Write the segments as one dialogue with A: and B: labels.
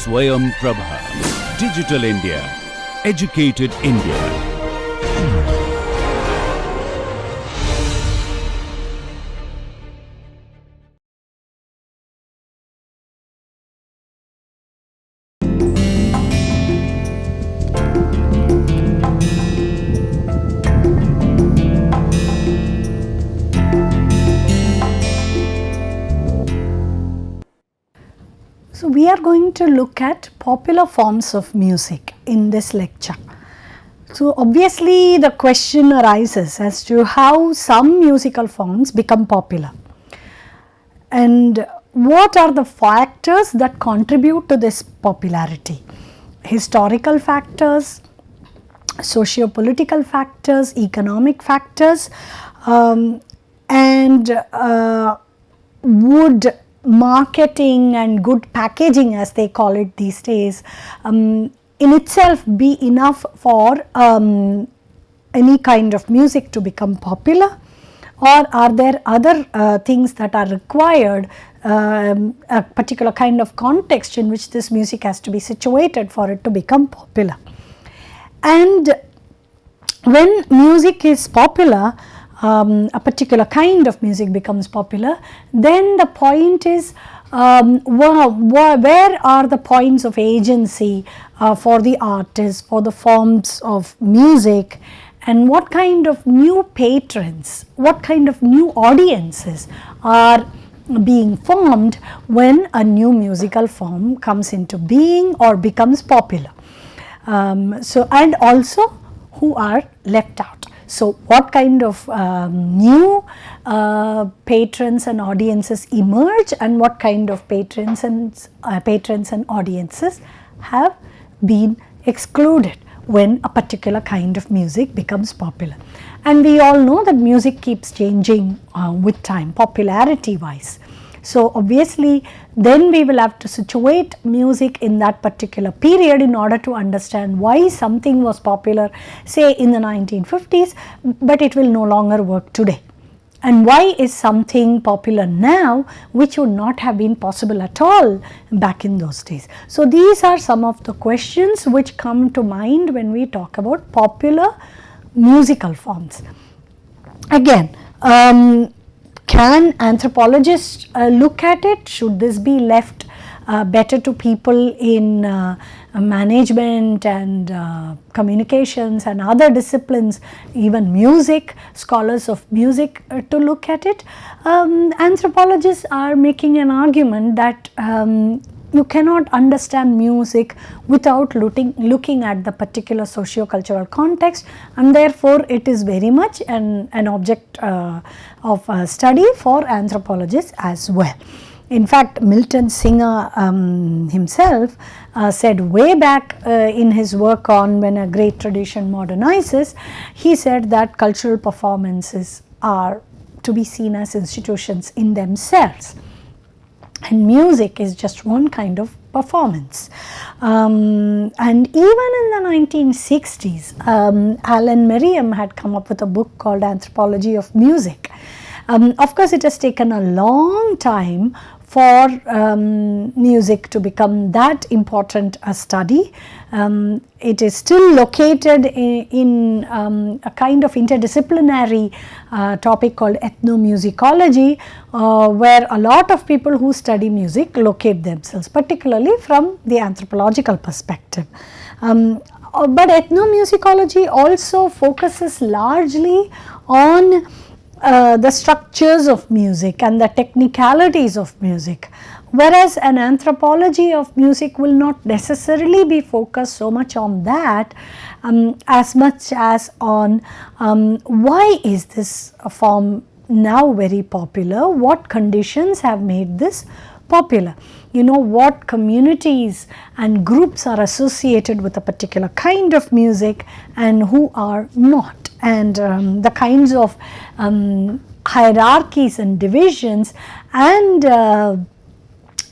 A: Swayam Prabha. Digital India. Educated India.
B: So, we are going to look at popular forms of music in this lecture. So, obviously the question arises as to how some musical forms become popular and what are the factors that contribute to this popularity. Historical factors, socio-political factors, economic factors, and would marketing and good packaging, as they call it these days, in itself be enough for any kind of music to become popular, or are there other things that are required, a particular kind of context in which this music has to be situated for it to become popular. And when music is popular, a particular kind of music becomes popular, then the point is where are the points of agency for the artist, for the forms of music, and what kind of new patrons, what kind of new audiences are being formed when a new musical form comes into being or becomes popular. And also who are left out. So, what kind of new patrons and audiences emerge, and what kind of patrons and audiences have been excluded when a particular kind of music becomes popular. And we all know that music keeps changing with time, popularity wise. So, obviously then we will have to situate music in that particular period in order to understand why something was popular, say in the 1950s, but it will no longer work today, and why is something popular now which would not have been possible at all back in those days. So, these are some of the questions which come to mind when we talk about popular musical forms. Again, can anthropologists look at it? Should this be left better to people in management and communications and other disciplines, even music, scholars of music to look at it? Anthropologists are making an argument that you cannot understand music without looking at the particular socio-cultural context, and therefore it is very much an object of study for anthropologists as well. In fact, Milton Singer himself said way back in his work on When a Great Tradition Modernizes, he said that cultural performances are to be seen as institutions in themselves, and music is just one kind of performance. And even in the 1960s, Alan Merriam had come up with a book called Anthropology of Music. Of course, it has taken a long time for music to become that important a study. It is still located in a kind of interdisciplinary topic called ethnomusicology, where a lot of people who study music locate themselves, particularly from the anthropological perspective. But ethnomusicology also focuses largely on the structures of music and the technicalities of music, whereas an anthropology of music will not necessarily be focused so much on that as much as on why is this form now very popular, what conditions have made this popular, what communities and groups are associated with a particular kind of music and who are not, and the kinds of hierarchies and divisions and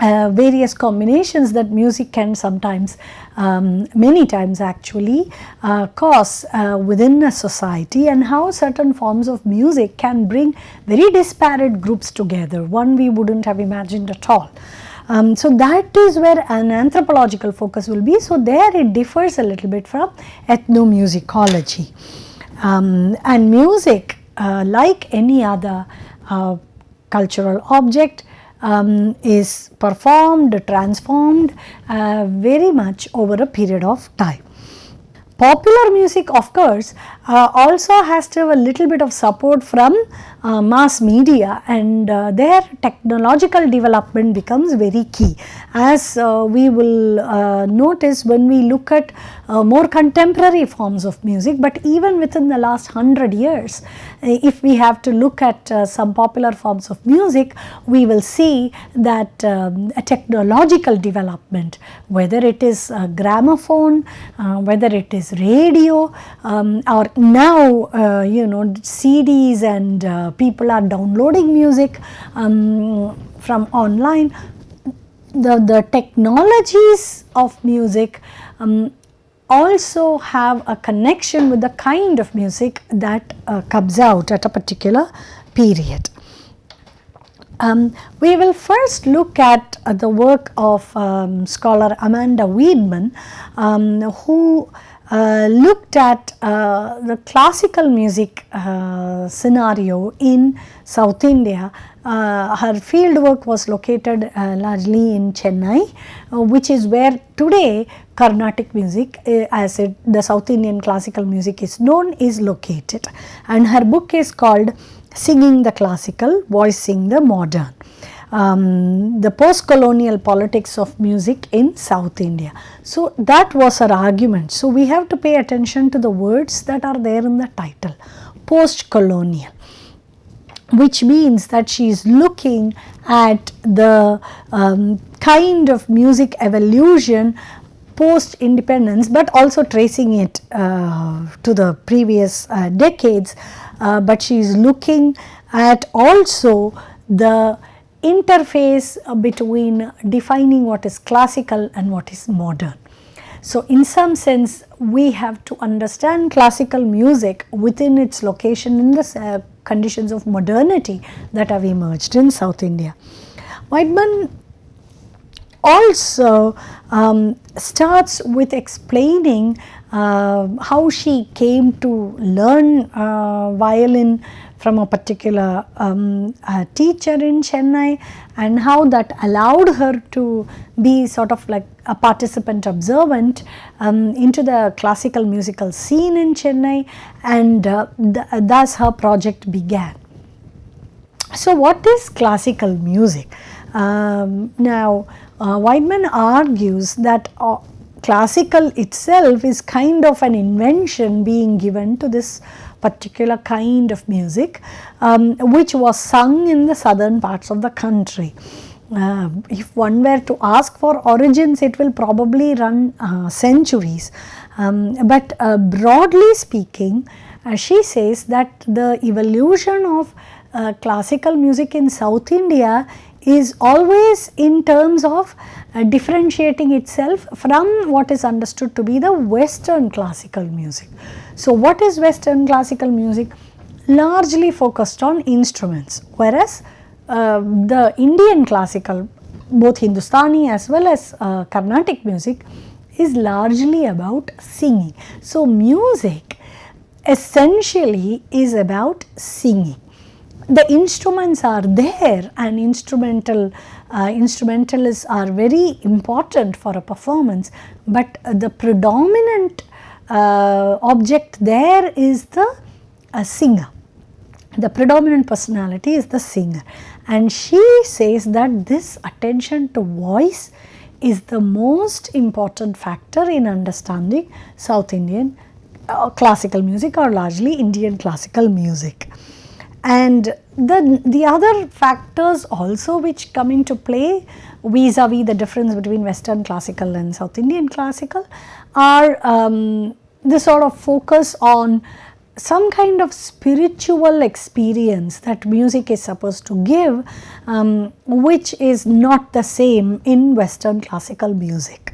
B: various combinations that music can sometimes, many times actually, cause within a society, and how certain forms of music can bring very disparate groups together, one we wouldn't have imagined at all. So that is where an anthropological focus will be. So there it differs a little bit from ethnomusicology. And music, like any other cultural object, is performed, transformed very much over a period of time. Popular music, of course, also has to have a little bit of support from mass media, and their technological development becomes very key, as we will notice when we look at more contemporary forms of music. But even within the last 100 years, if we have to look at some popular forms of music, we will see that a technological development, whether it is a gramophone, whether it is radio, or now CDs, and people are downloading music from online. The technologies of music also have a connection with the kind of music that comes out at a particular period. We will first look at the work of scholar Amanda Wiedemann, who looked at the classical music scenario in South India. Her field work was located largely in Chennai, which is where today Carnatic music, as the South Indian classical music is known, is located. And her book is called Singing the Classical, Voicing the Modern. The post-colonial politics of music in South India. So that was her argument. So we have to pay attention to the words that are there in the title, post-colonial, which means that she is looking at the kind of music evolution post independence, but also tracing it to the previous decades, but she is looking at also the interface between defining what is classical and what is modern. So in some sense, we have to understand classical music within its location in the conditions of modernity that have emerged in South India. Wiedemann also starts with explaining how she came to learn violin from a particular teacher in Chennai, and how that allowed her to be sort of like a participant observant into the classical musical scene in Chennai, and thus her project began. So what is classical music? Now Wiedemann argues that classical itself is kind of an invention being given to this particular kind of music, which was sung in the southern parts of the country. If one were to ask for origins, it will probably run centuries, but broadly speaking, she says that the evolution of classical music in South India is always in terms of differentiating itself from what is understood to be the Western classical music. So what is Western classical music? Largely focused on instruments, whereas the Indian classical, both Hindustani as well as Carnatic music, is largely about singing. So music essentially is about singing. The instruments are there, and instrumentalists are very important for a performance, but the predominant object there is the singer. The predominant personality is the singer, and she says that this attention to voice is the most important factor in understanding South Indian classical music, or largely Indian classical music. And the other factors also which come into play vis-a-vis the difference between Western classical and South Indian classical are the sort of focus on some kind of spiritual experience that music is supposed to give, which is not the same in Western classical music.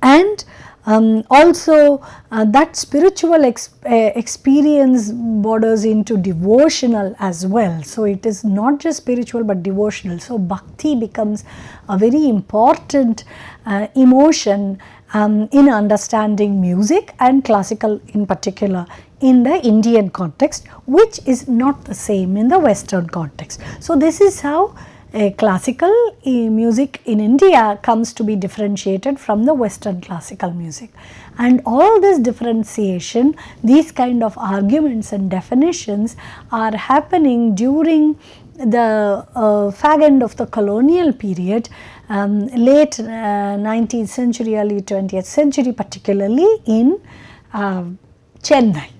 B: And Also, that spiritual experience borders into devotional as well. So, it is not just spiritual but devotional. So, bhakti becomes a very important emotion in understanding music and classical in particular in the Indian context, which is not the same in the Western context. So, this is how classical music in India comes to be differentiated from the Western classical music. And all this differentiation, these kind of arguments and definitions are happening during the fag end of the colonial period, late 19th century, early 20th century, particularly in Chennai,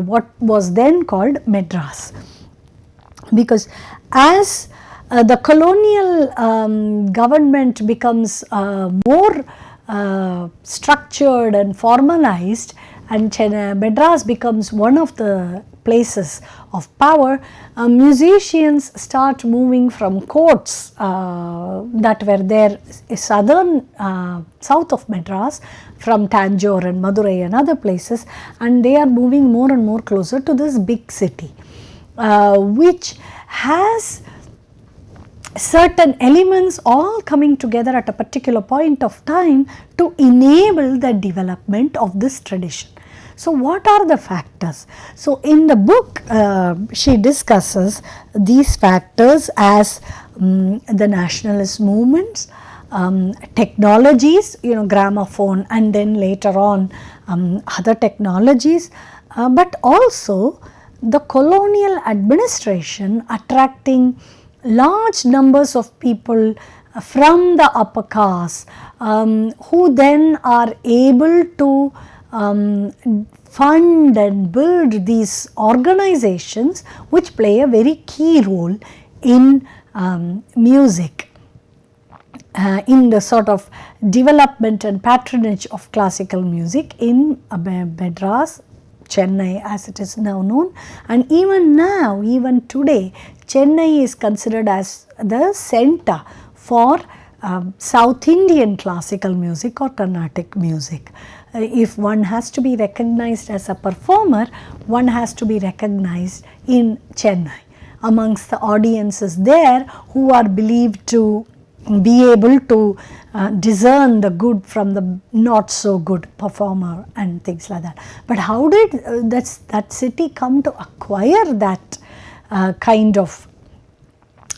B: what was then called Madras. Because as the colonial government becomes more structured and formalized, and Madras becomes one of the places of power, musicians start moving from courts that were there south of Madras, from Tanjore and Madurai and other places, and they are moving more and more closer to this big city, which has certain elements all coming together at a particular point of time to enable the development of this tradition. So, what are the factors? So, in the book she discusses these factors as the nationalist movements, technologies, gramophone, and then later on other technologies, but also the colonial administration attracting large numbers of people from the upper caste, who then are able to fund and build these organizations which play a very key role in music, in the sort of development and patronage of classical music in Madras, Chennai as it is now known. And even now, even today, Chennai is considered as the center for South Indian classical music or Carnatic music. If one has to be recognized as a performer, one has to be recognized in Chennai amongst the audiences there who are believed to be able to discern the good from the not so good performer and things like that. But how did that city come to acquire that kind of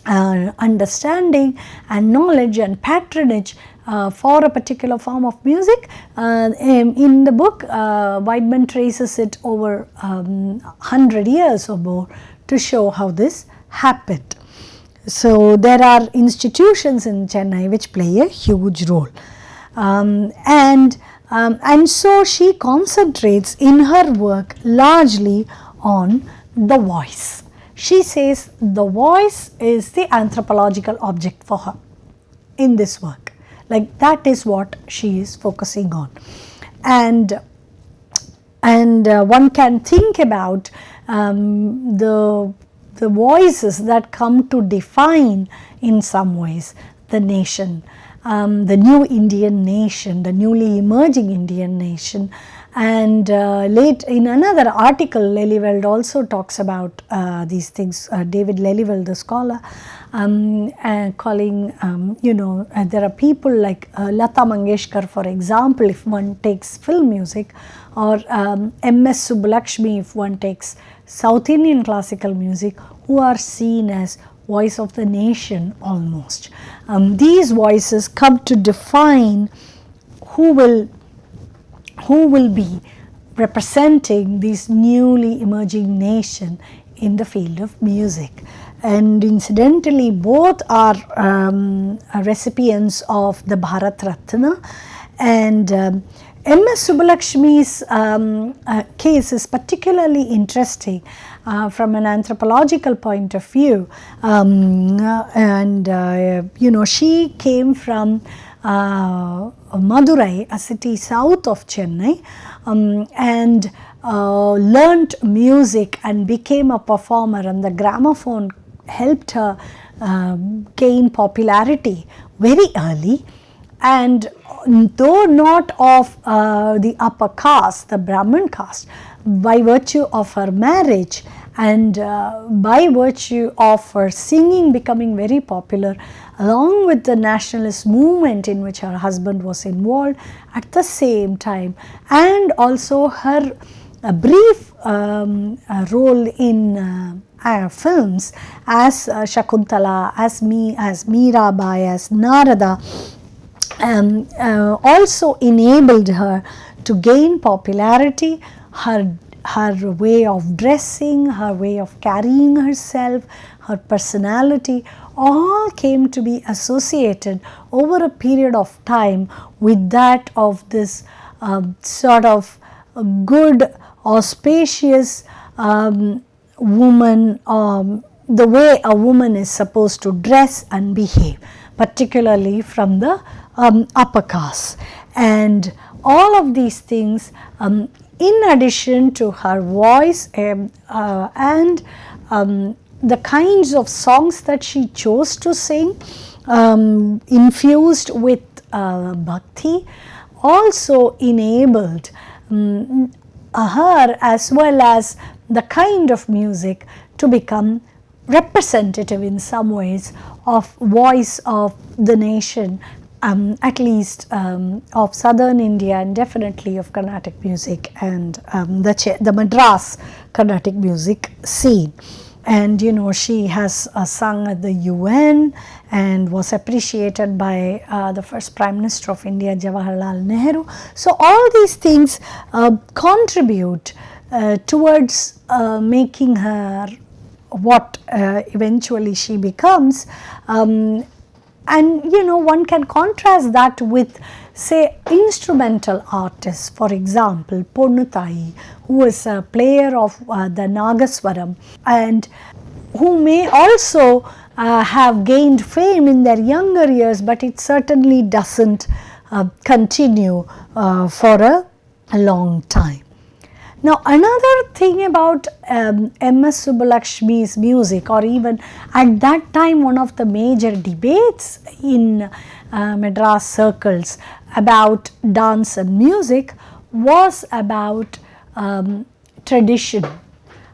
B: understanding and knowledge and patronage for a particular form of music? In the book, Weidman traces it over 100 years or more to show how this happened. So, there are institutions in Chennai which play a huge role, and so she concentrates in her work largely on the voice. She says the voice is the anthropological object for her in this work, like that is what she is focusing on. And one can think about the voices that come to define in some ways the nation, the new Indian nation, the newly emerging Indian nation. And late in another article, Lelyveld also talks about these things, David Lelyveld, the scholar, calling, there are people like Lata Mangeshkar, for example, if one takes film music, or M.S. Subbulakshmi, if one takes South Indian classical music, who are seen as voice of the nation almost. These voices come to define who will be representing this newly emerging nation in the field of music. And incidentally, both are recipients of the Bharat Ratna, and M.S. Subbulakshmi's case is particularly interesting from an anthropological point of view, she came from Madurai, a city south of Chennai, and learnt music and became a performer, and the gramophone helped her gain popularity very early. and though not of the upper caste, the Brahmin caste, by virtue of her marriage and by virtue of her singing becoming very popular, along with the nationalist movement in which her husband was involved at the same time, and also her brief role in films as Shakuntala, as Mirabai, as Narada, also enabled her to gain popularity. Her way of dressing, her way of carrying herself, her personality, all came to be associated over a period of time with that of this sort of good, auspicious woman, the way a woman is supposed to dress and behave, particularly from the upper caste. And all of these things, in addition to her voice and the kinds of songs that she chose to sing, infused with bhakti, also enabled her, as well as the kind of music, to become representative in some ways of voice of the nation, at least of southern India, and definitely of Carnatic music and the Madras Carnatic music scene. And you know, she has sung at the UN and was appreciated by the first Prime Minister of India, Jawaharlal Nehru. So all these things contribute towards making her what eventually she becomes. And you know, one can contrast that with, say, instrumental artists, for example, Ponnutai, who is a player of the Nagaswaram, and who may also have gained fame in their younger years, but it certainly doesn't continue for a long time. Now, another thing about M.S. Subbulakshmi's music, or even at that time one of the major debates in Madras circles about dance and music, was about tradition.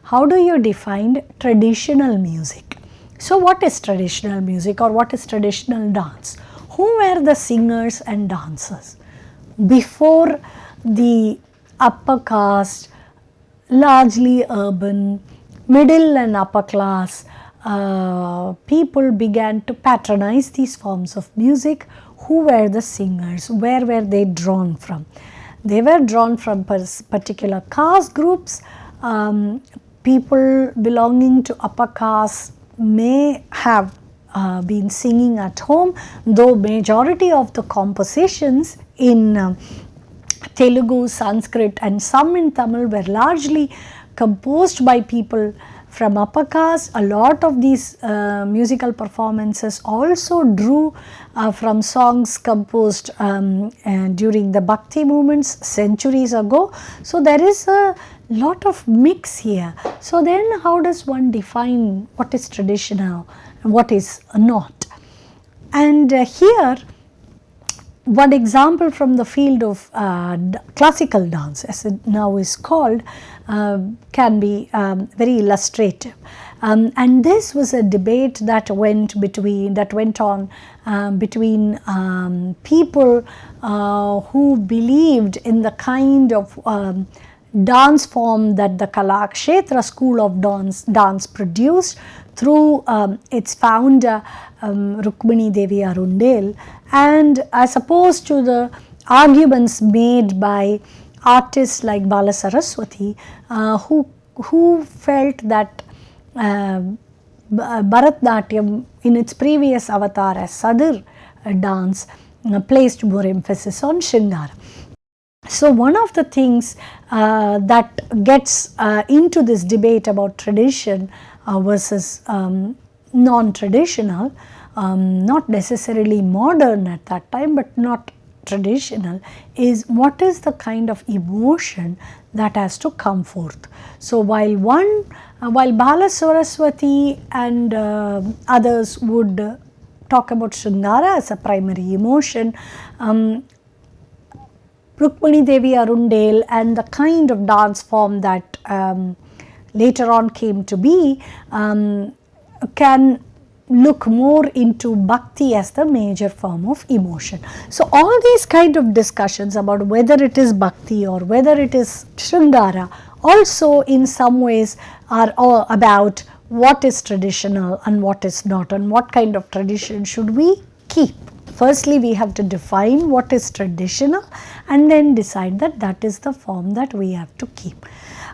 B: How do you define traditional music? So, what is traditional music, or what is traditional dance? Who were the singers and dancers before the upper caste, largely urban, middle and upper class people began to patronize these forms of music? Who were the singers? Where were they drawn from? They were drawn from particular caste groups. People belonging to upper caste may have been singing at home, though majority of the compositions in Telugu, Sanskrit and some in Tamil were largely composed by people from upper caste. A lot of these musical performances also drew from songs composed during the Bhakti movements centuries ago. So, there is a lot of mix here. So, then how does one define what is traditional and what is not? And here, one example from the field of classical dance, as it now is called, can be very illustrative. And this was a debate that went on between people who believed in the kind of dance form that the Kalakshetra school of dance produced through its founder Rukmini Devi Arundel, and as opposed to the arguments made by artists like Bala Saraswati, who felt that Bharatnatyam in its previous avatar as Sadir dance placed more emphasis on Shringara. So, one of the things that gets into this debate about tradition versus non-traditional, not necessarily modern at that time, but not traditional, is what is the kind of emotion that has to come forth. So, while Bala Saraswati and others would talk about Shringara as a primary emotion, Rukmani Devi Arundale and the kind of dance form that later on came to be can look more into bhakti as the major form of emotion. So, all these kind of discussions about whether it is bhakti or whether it is Shringara also in some ways are all about what is traditional and what is not, and what kind of tradition should we keep. Firstly, we have to define what is traditional and then decide that that is the form that we have to keep.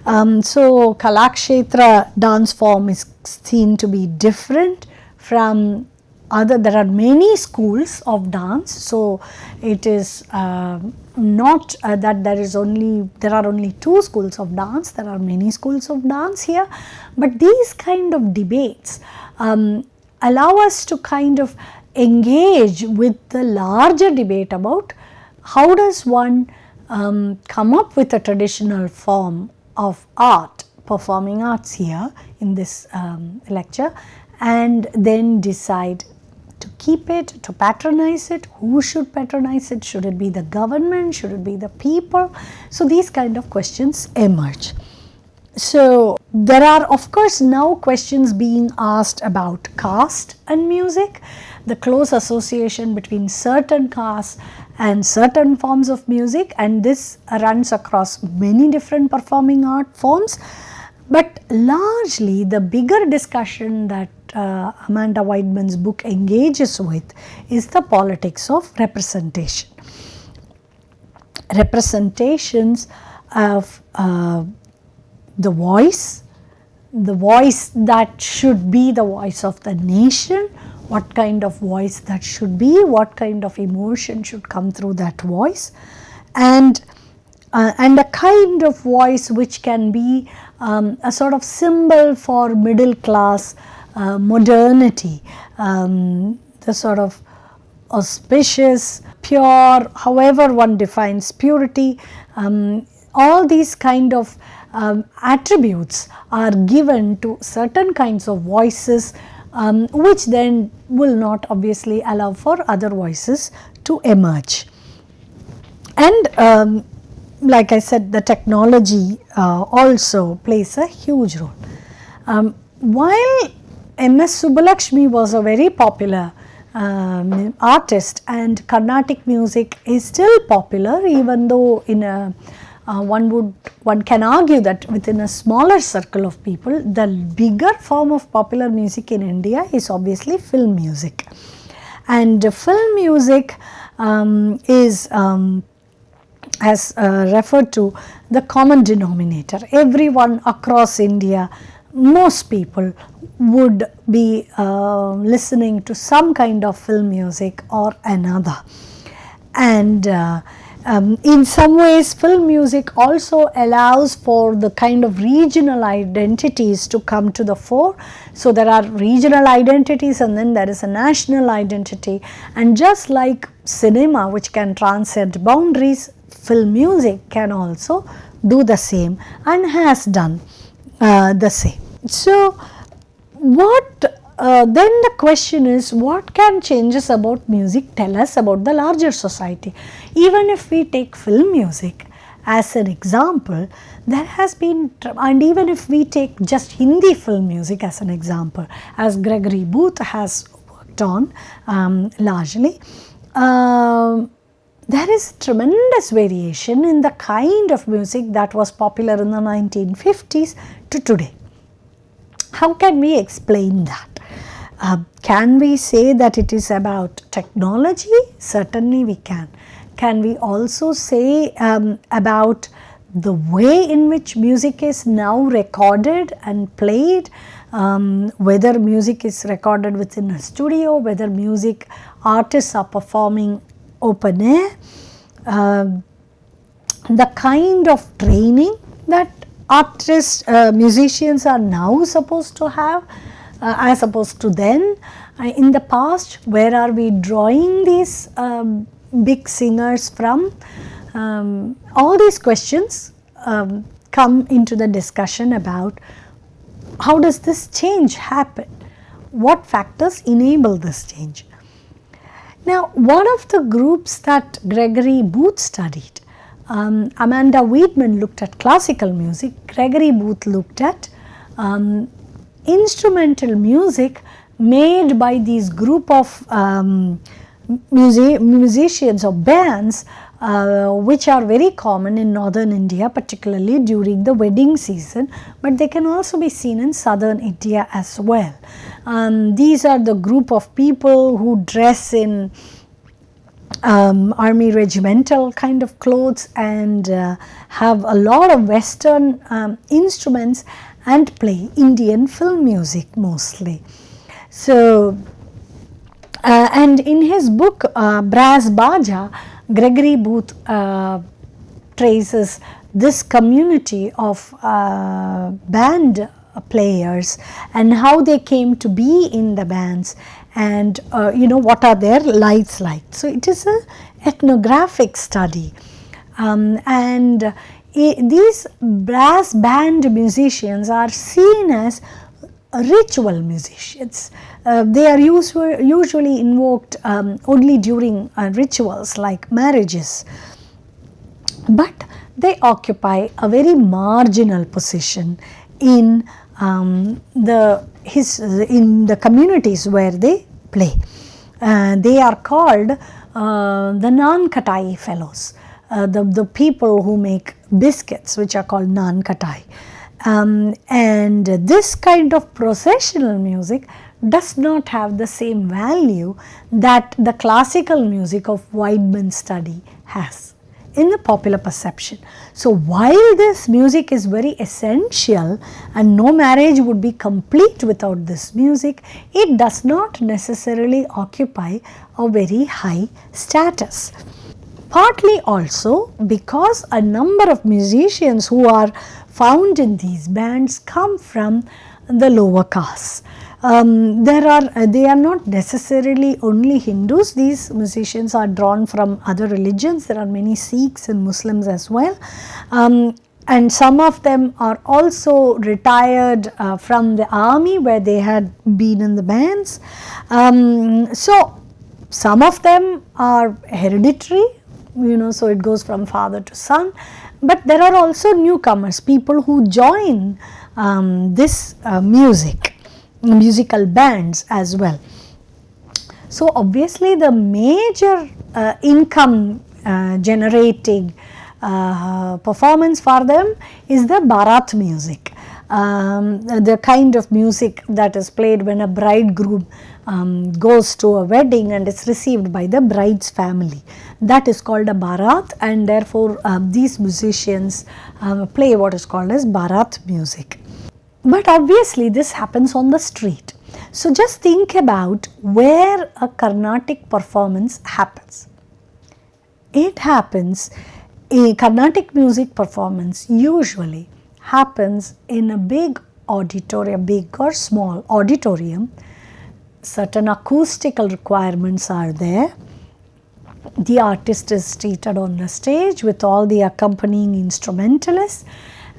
B: So, Kalakshetra dance form is seen to be different from other. There are many schools of dance. So, it is not that there are only 2 schools of dance, there are many schools of dance here, but these kind of debates allow us to kind of engage with the larger debate about how does one come up with a traditional form of art, performing arts here in this lecture, and then decide to keep it, to patronize it. Who should patronize it? Should it be the government? Should it be the people? So, these kind of questions emerge. So, there are of course now questions being asked about caste and music, the close association between certain castes and certain forms of music, and this runs across many different performing art forms. But largely the bigger discussion that Amanda Weidman's book engages with is the politics of representation. Representations of the voice that should be the voice of the nation, what kind of voice that should be, what kind of emotion should come through that voice, and a kind of voice which can be a sort of symbol for middle class modernity, the sort of auspicious, pure, however one defines purity, all these kind of attributes are given to certain kinds of voices, which then will not obviously allow for other voices to emerge. And like I said, the technology also plays a huge role. While M.S. Subbulakshmi was a very popular artist, and Carnatic music is still popular, even though in a one can argue that within a smaller circle of people, the bigger form of popular music in India is obviously film music. And film music is as referred to the common denominator. Everyone across India, most people would be listening to some kind of film music or another. And in some ways, film music also allows for the kind of regional identities to come to the fore. So, there are regional identities and then there is a national identity, and just like cinema which can transcend boundaries, film music can also do the same and has done the same. So, what then the question is, what can changes about music tell us about the larger society? Even if we take film music as an example, there has been, and even if we take just Hindi film music as an example, as Gregory Booth has worked on largely, there is tremendous variation in the kind of music that was popular in the 1950s to today. How can we explain that? Can we say that it is about technology? Certainly we can. Can we also say about the way in which music is now recorded and played, whether music is recorded within a studio, whether music artists are performing open air, the kind of training that artists, musicians are now supposed to have as opposed to then. In the past, where are we drawing these big singers from? All these questions come into the discussion about how does this change happen? What factors enable this change? Now, one of the groups that Gregory Booth studied, Amanda Weidman looked at classical music, Gregory Booth looked at instrumental music made by these group of musicians or bands which are very common in northern India, particularly during the wedding season, but they can also be seen in southern India as well. These are the group of people who dress in army regimental kind of clothes and have a lot of western instruments and play Indian film music mostly. So, and in his book Brass Baja, Gregory Booth traces this community of band players and how they came to be in the bands, and what are their lives like. So, it is an ethnographic study, and these brass band musicians are seen as ritual musicians. They are usually invoked only during rituals like marriages, but they occupy a very marginal position in the communities where they play. They are called the non-katai fellows, the people who make biscuits, which are called non-katai. And this kind of processional music does not have the same value that the classical music of Weidman's study has in the popular perception. So, while this music is very essential and no marriage would be complete without this music, it does not necessarily occupy a very high status. Partly also because a number of musicians who are found in these bands come from the lower castes. They are not necessarily only Hindus. These musicians are drawn from other religions. There are many Sikhs and Muslims as well, and some of them are also retired from the army where they had been in the bands. So, some of them are hereditary, so it goes from father to son, but there are also newcomers, people who join this musical bands as well. So, obviously the major income generating performance for them is the Bharat music, the kind of music that is played when a bridegroom goes to a wedding and is received by the bride's family. That is called a Bharat, and therefore these musicians play what is called as Bharat music. But obviously this happens on the street. So, just think about where a Carnatic performance happens. It happens, a Carnatic music performance usually happens in a big auditorium, big or small auditorium. Certain acoustical requirements are there. The artist is seated on the stage with all the accompanying instrumentalists,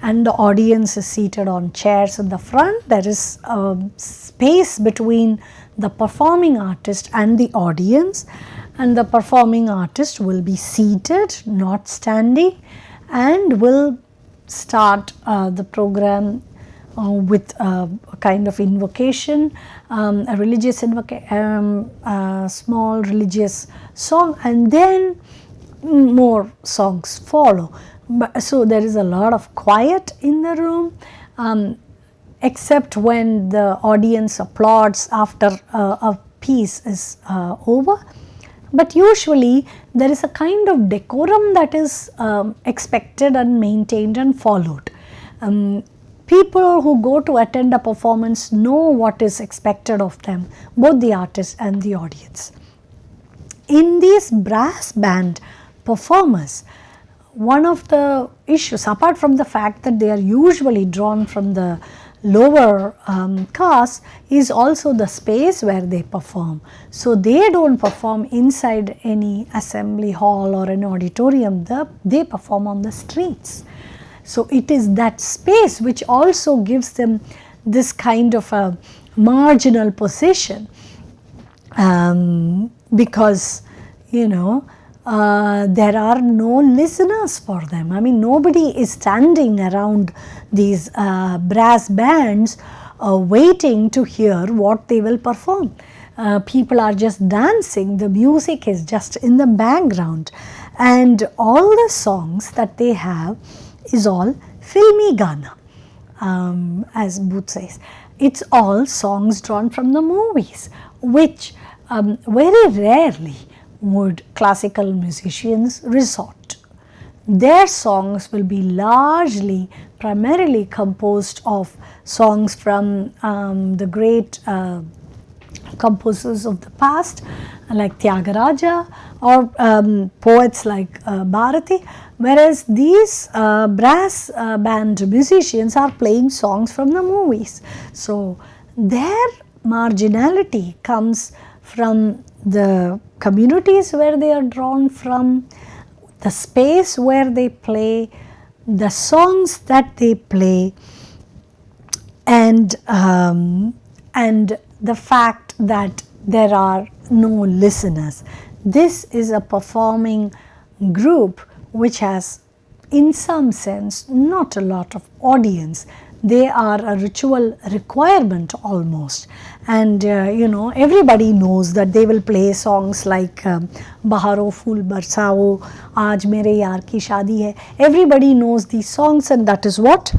B: and the audience is seated on chairs in the front. There is a space between the performing artist and the audience, and the performing artist will be seated, not standing, and will start the program with a kind of invocation, a religious small religious song, and then more songs follow. So, there is a lot of quiet in the room, except when the audience applauds after a piece is over. But usually there is a kind of decorum that is expected and maintained and followed. People who go to attend a performance know what is expected of them, both the artist and the audience. In these brass band performers, one of the issues, apart from the fact that they are usually drawn from the lower caste, is also the space where they perform. So, they do not perform inside any assembly hall or an auditorium, they perform on the streets. So, it is that space which also gives them this kind of a marginal position. because there are no listeners for them. I mean, nobody is standing around these brass bands waiting to hear what they will perform. People are just dancing, the music is just in the background, and all the songs that they have is all filmi gana, as Booth says. It's all songs drawn from the movies, which very rarely would classical musicians resort to. Their songs will be largely, primarily composed of songs from the great composers of the past like Tyagaraja, or poets like Bharati, whereas these brass band musicians are playing songs from the movies. So their marginality comes from the communities where they are drawn from, the space where they play, the songs that they play, and the fact that there are no listeners. This is a performing group which has, in some sense, not a lot of audience. They are a ritual requirement almost, and everybody knows that they will play songs like Baharo Phool Barsao, Aaj Mere Yaar Ki Shaadi Hai. Everybody knows these songs, and that is what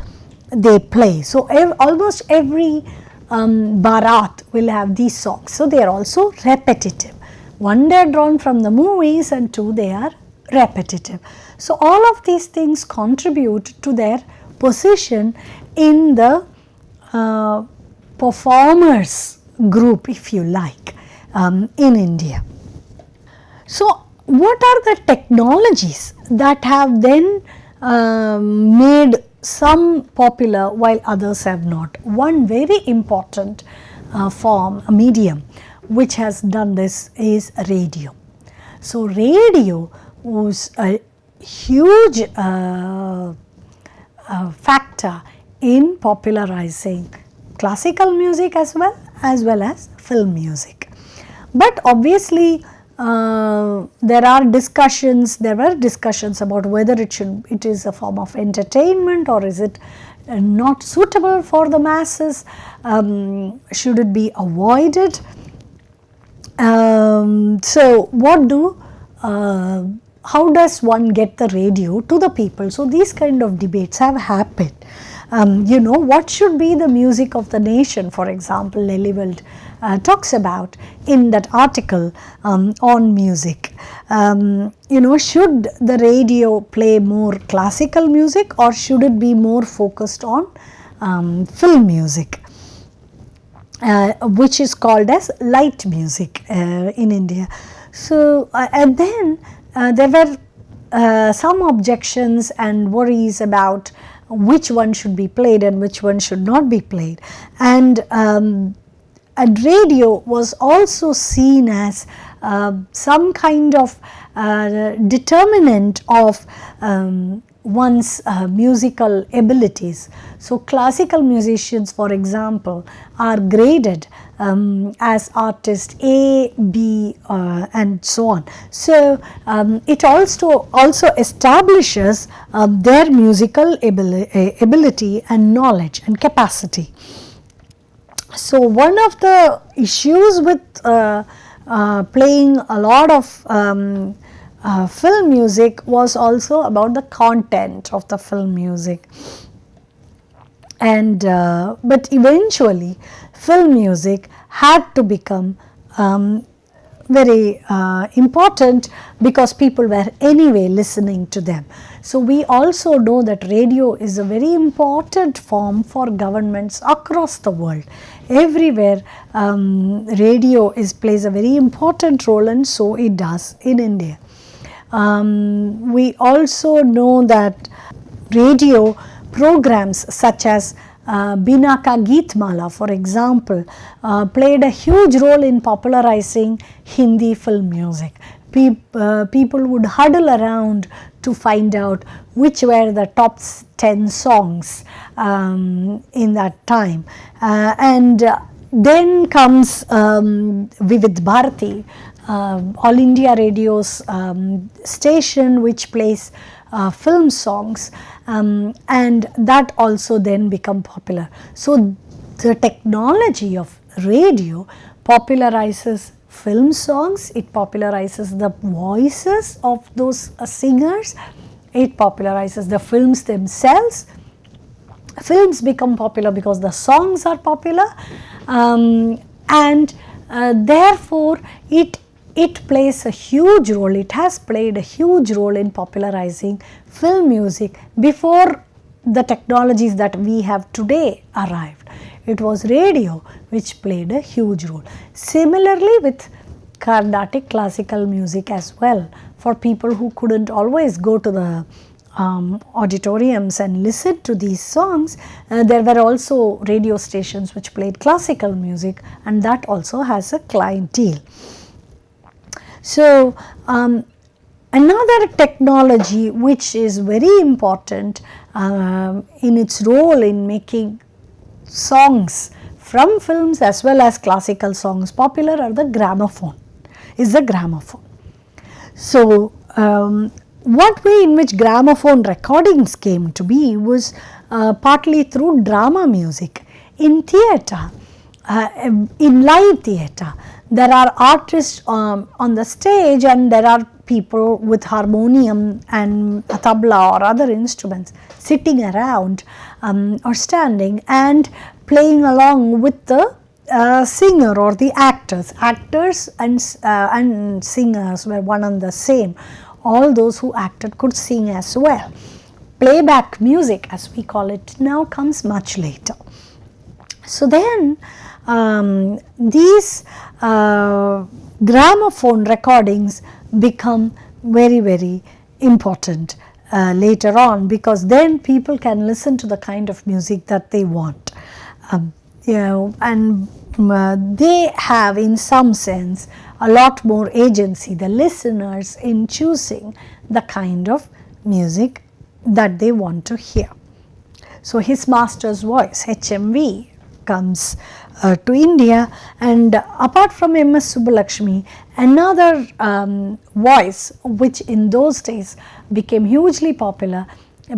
B: they play. So almost every Bharat will have these songs. So they are also repetitive. One, they are drawn from the movies, and two, they are repetitive. So all of these things contribute to their position in the performers group, if you like, in India. So what are the technologies that have then made some popular while others have not? One very important form, a medium, which has done this is radio. So radio was a huge factor in popularizing classical music as well as film music. But obviously there were discussions about whether it is a form of entertainment, or is it not suitable for the masses, should it be avoided. So how does one get the radio to the people? So these kind of debates have happened. What should be the music of the nation, for example, Lelyveld talks about in that article on music. Should the radio play more classical music, or should it be more focused on film music, which is called as light music in India. So and then there were some objections and worries about which one should be played and which one should not be played, and radio was also seen as some kind of determinant of one's musical abilities. So classical musicians, for example, are graded as artist A, B, and so on. So it also establishes their musical ability and knowledge and capacity. So one of the issues with playing a lot of film music was also about the content of the film music, and but eventually film music had to become very important because people were anyway listening to them. So we also know that radio is a very important form for governments across the world. Everywhere radio plays a very important role, and so it does in India. We also know that radio programs such as Bina Ka Geetmala, for example, played a huge role in popularizing Hindi film music. People would huddle around to find out which were the top 10 songs in that time. And then comes Vivid Bharati, All India Radio's station which plays film songs, and that also then become popular. So the technology of radio popularizes film songs, it popularizes the voices of those singers, it popularizes the films themselves. Films become popular because the songs are popular, and therefore it plays a huge role, it has played a huge role in popularizing film music before the technologies that we have today arrived. It was radio which played a huge role. Similarly with Carnatic classical music as well, for people who couldn't always go to the auditoriums and listen to these songs, there were also radio stations which played classical music, and that also has a clientele. So another technology which is very important in its role in making songs from films as well as classical songs popular are the gramophone. So what way in which gramophone recordings came to be was partly through drama music. In theatre, in live theatre, there are artists on the stage, and there are people with harmonium and tabla or other instruments sitting around or standing and playing along with the singer or the actors. Actors and singers were one and the same. All those who acted could sing as well. Playback music, as we call it now, comes much later. So then these gramophone recordings become very, very important later on, because then people can listen to the kind of music that they want. And they have in some sense a lot more agency, the listeners, in choosing the kind of music that they want to hear. So his master's voice, HMV, comes to India, and apart from M.S. Subbulakshmi, another voice which in those days became hugely popular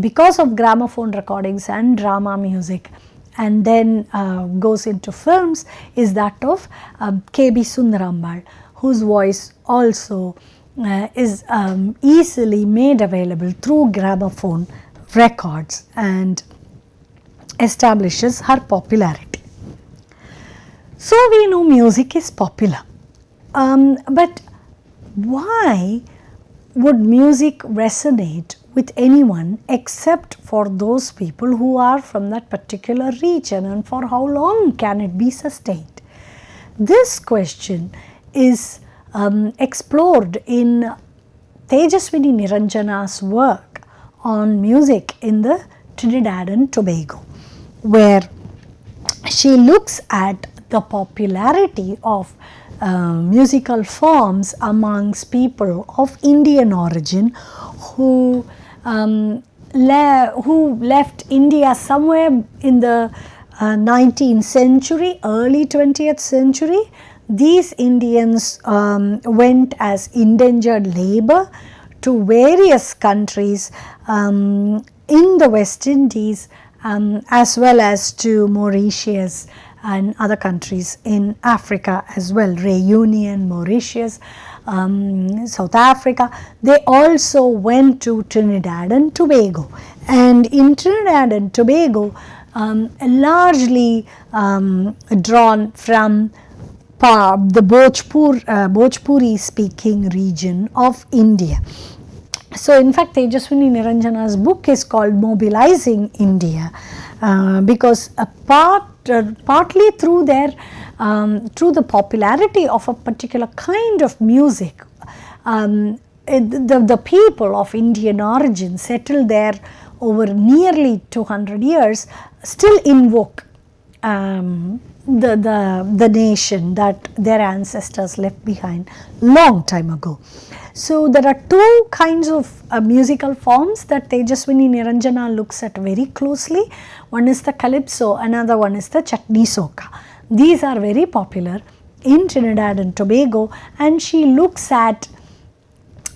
B: because of gramophone recordings and drama music, and then goes into films, is that of K.B. Sundarambal, whose voice also is easily made available through gramophone records and establishes her popularity. So we know music is popular, but why would music resonate with anyone except for those people who are from that particular region, and for how long can it be sustained? This question is explored in Tejaswini Niranjana's work on music in the Trinidad and Tobago, where she looks at the popularity of musical forms amongst people of Indian origin who left India somewhere in the 19th century, early 20th century. These Indians went as indentured labor to various countries in the West Indies, as well as to Mauritius and other countries in Africa as well, Reunion, Mauritius, South Africa. They also went to Trinidad and Tobago, and in Trinidad and Tobago largely drawn from the Bhojpuri speaking region of India. So in fact Tejaswini Niranjana's book is called Mobilizing India, because partly through the popularity of a particular kind of music, the people of Indian origin settled there over nearly 200 years still invoke the nation that their ancestors left behind long time ago. So there are two kinds of musical forms that Tejaswini Niranjana looks at very closely. One is the calypso, another one is the chutney soca. These are very popular in Trinidad and Tobago, and she looks at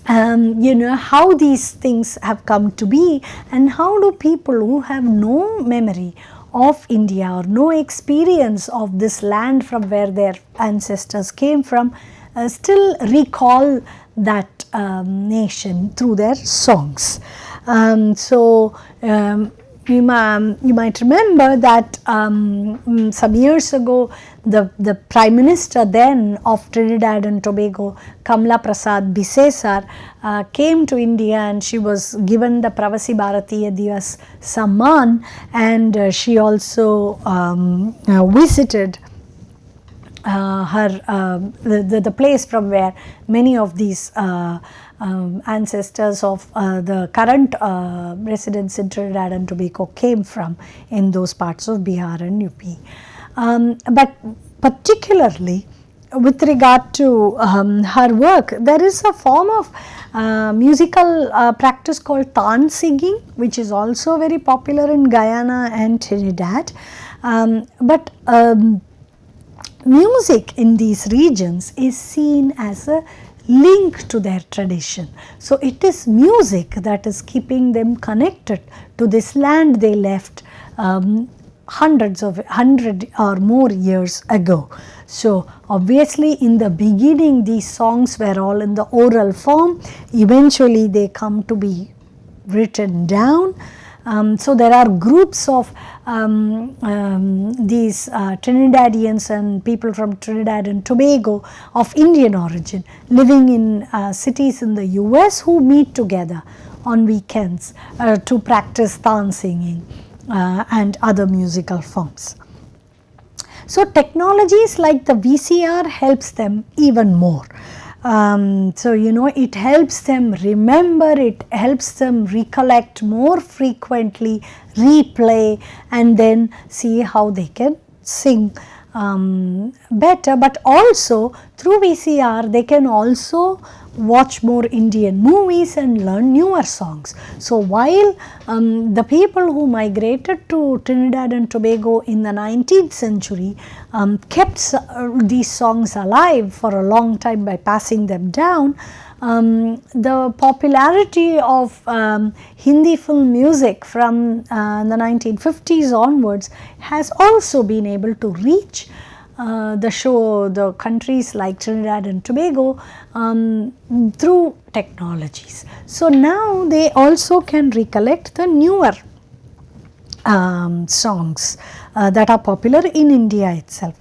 B: how these things have come to be, and how do people who have no memory of India or no experience of this land from where their ancestors came from still recall that nation through their songs. You might remember that some years ago the Prime Minister then of Trinidad and Tobago, Kamla Prasad Bisesar, came to India, and she was given the Pravasi Bharatiya Divas Samman, and she also visited the place from where many of these ancestors of the current residents in Trinidad and Tobago came from, in those parts of Bihar and UP. But particularly with regard to her work, there is a form of musical practice called Tan singing, which is also very popular in Guyana and Trinidad. But music in these regions is seen as a link to their tradition. So it is music that is keeping them connected to this land they left 100 or more years ago. So obviously in the beginning these songs were all in the oral form, eventually they come to be written down. So there are groups of these Trinidadians and people from Trinidad and Tobago of Indian origin living in cities in the US who meet together on weekends to practice Tan singing and other musical forms. So technologies like the VCR helps them even more. It helps them remember, it helps them recollect more frequently, replay, and then see how they can sing better. But also through VCR they can also watch more Indian movies and learn newer songs. So while the people who migrated to Trinidad and Tobago in the 19th century kept these songs alive for a long time by passing them down, the popularity of Hindi film music from the 1950s onwards has also been able to reach the countries like Trinidad and Tobago through technologies. So now they also can recollect the newer songs that are popular in India itself.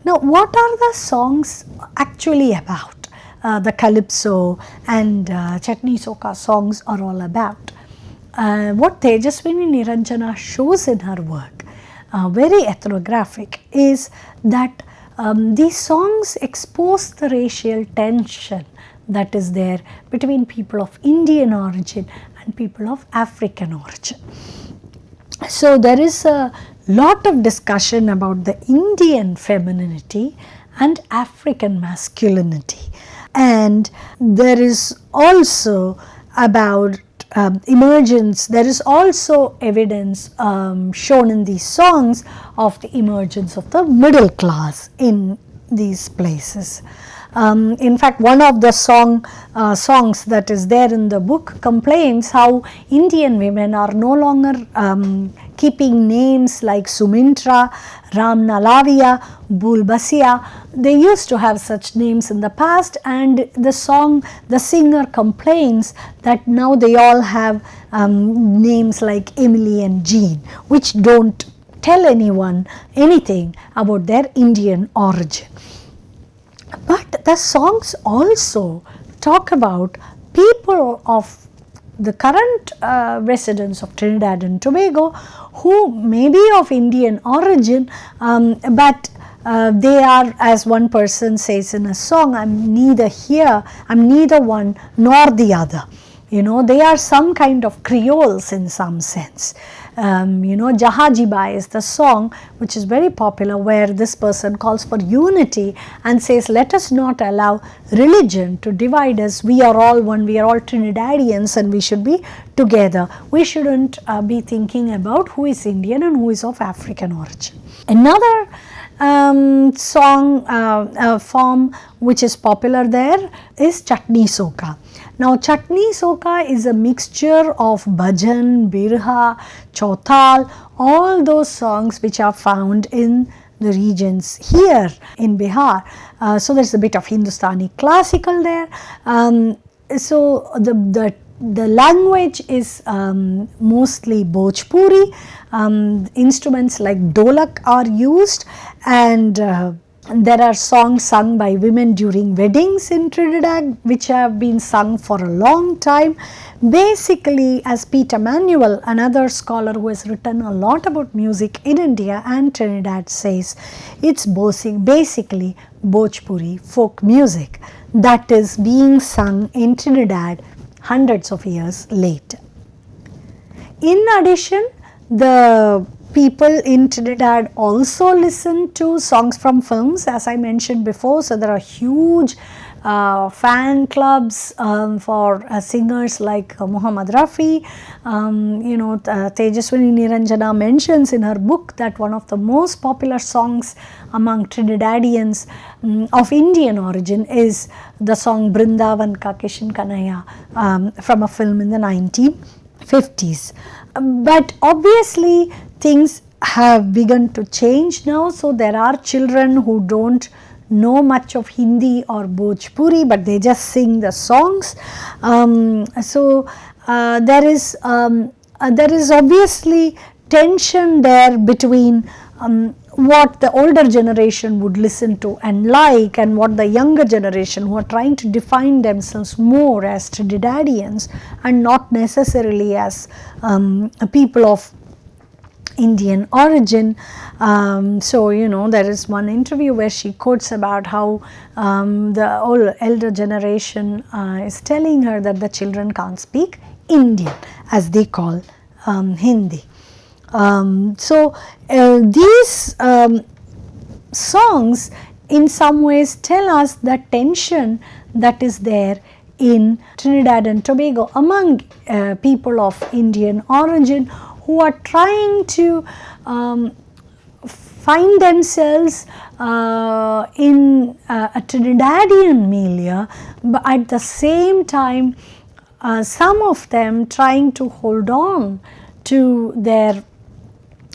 B: Now what are the songs actually about? The Calypso and Chutney Soka songs are all about. What Tejaswini Niranjana shows in her work, very ethnographic, is that these songs expose the racial tension that is there between people of Indian origin and people of African origin. So there is a lot of discussion about the Indian femininity and African masculinity, and there is also about emergence. There is also evidence shown in these songs of the emergence of the middle class in these places. In fact, one of the songs that is there in the book complains how Indian women are no longer keeping names like Sumintra, Ramnalavia, Bulbasia. They used to have such names in the past, and the singer complains that now they all have names like Emily and Jean, which don't tell anyone anything about their Indian origin. But the songs also talk about people of the current residents of Trinidad and Tobago who may be of Indian origin, but they are, as one person says in a song, I'm neither one nor the other. They are some kind of Creoles in some sense. Jahajiba is the song which is very popular, where this person calls for unity and says, let us not allow religion to divide us. We are all one, we are all Trinidadians, and we should be together. We shouldn't be thinking about who is Indian and who is of African origin. Another form which is popular there is chutney soka. Now chutney soka is a mixture of bhajan, birha, chautal, all those songs which are found in the regions here in Bihar. So there is a bit of Hindustani classical there. So the language is mostly Bhojpuri. Instruments like dholak are used, and there are songs sung by women during weddings in Trinidad which have been sung for a long time. Basically, as Peter Manuel, another scholar who has written a lot about music in India and Trinidad, says, it's basically Bhojpuri folk music that is being sung in Trinidad hundreds of years later. In addition, the people in Trinidad also listen to songs from films, as I mentioned before. So there are huge fan clubs for singers like Muhammad Rafi. Tejaswini Niranjana mentions in her book that one of the most popular songs among Trinidadians of Indian origin is the song Brindavan Ka Kishan Kanaya from a film in the 1950s. But obviously things have begun to change now. So there are children who don't know much of Hindi or Bhojpuri, but they just sing the songs. There is obviously tension there between what the older generation would listen to and like, and what the younger generation who are trying to define themselves more as Trinidadians and not necessarily as people of Indian origin. There is one interview where she quotes about how the elder generation is telling her that the children can't speak Indian, as they call Hindi. These songs in some ways tell us the tension that is there in Trinidad and Tobago among people of Indian origin who are trying to find themselves in a Trinidadian milieu, but at the same time some of them trying to hold on to their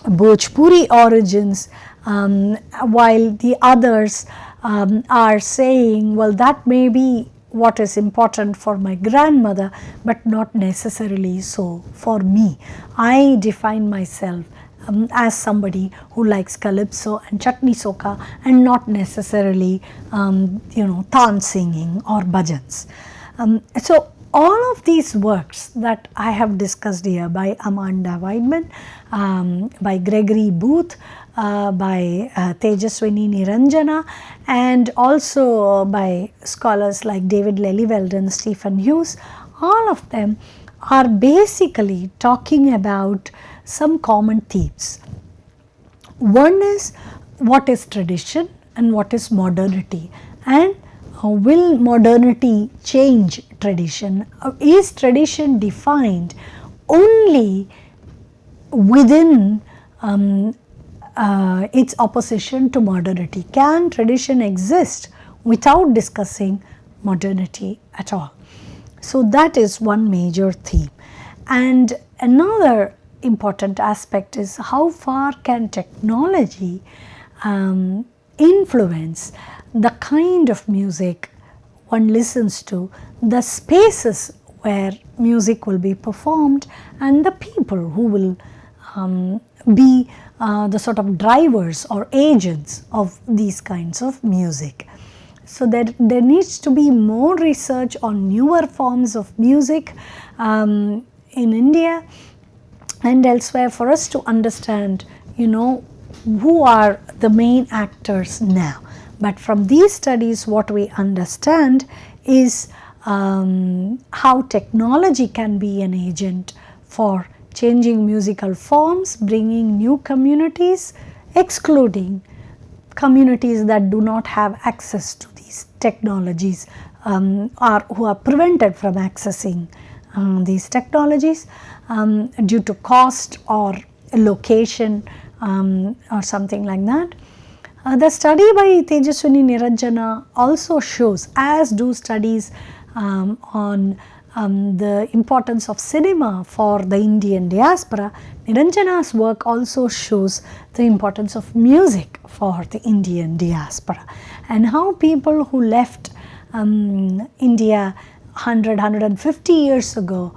B: Bhojpuri origins, while the others are saying, well, that may be what is important for my grandmother, but not necessarily so for me. I define myself as somebody who likes calypso and chutney soka and not necessarily taan singing or bhajans. So all of these works that I have discussed here by Amanda Weidman, by Gregory Booth, by Tejaswini Niranjana, and also by scholars like David Lely-Weldon, Stephen Hughes, all of them are basically talking about some common themes. One is what is tradition and what is modernity, and will modernity change tradition? Is tradition defined only within its opposition to modernity? Can tradition exist without discussing modernity at all? So that is one major theme. And another important aspect is how far can technology influence the kind of music one listens to, the spaces where music will be performed, and the people who will be the sort of drivers or agents of these kinds of music. So there needs to be more research on newer forms of music in India and elsewhere for us to understand, who are the main actors now. But from these studies, what we understand is how technology can be an agent for changing musical forms, bringing new communities, excluding communities that do not have access to these technologies or who are prevented from accessing these technologies due to cost or location or something like that. The study by Tejaswini Niranjana also shows, as do studies on the importance of cinema for the Indian diaspora. Niranjana's work also shows the importance of music for the Indian diaspora, and how people who left India 150 years ago,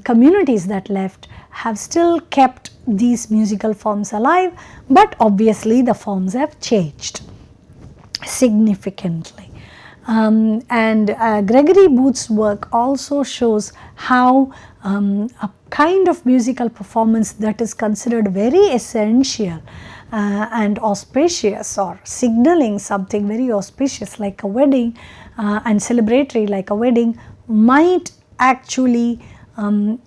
B: communities that left, have still kept these musical forms alive, but obviously the forms have changed significantly. And Gregory Booth's work also shows how a kind of musical performance that is considered very essential and auspicious, or signaling something very auspicious like a wedding and celebratory like a wedding, might actually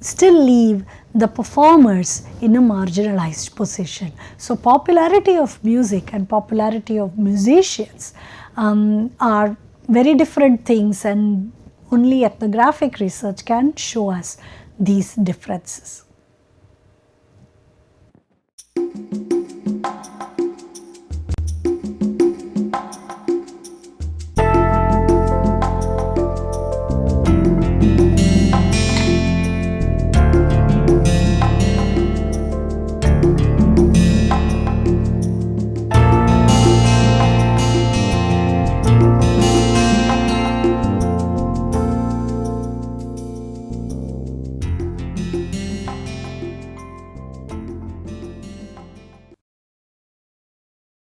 B: still leave the performers in a marginalized position. So popularity of music and popularity of musicians are very different things, and only ethnographic research can show us these differences.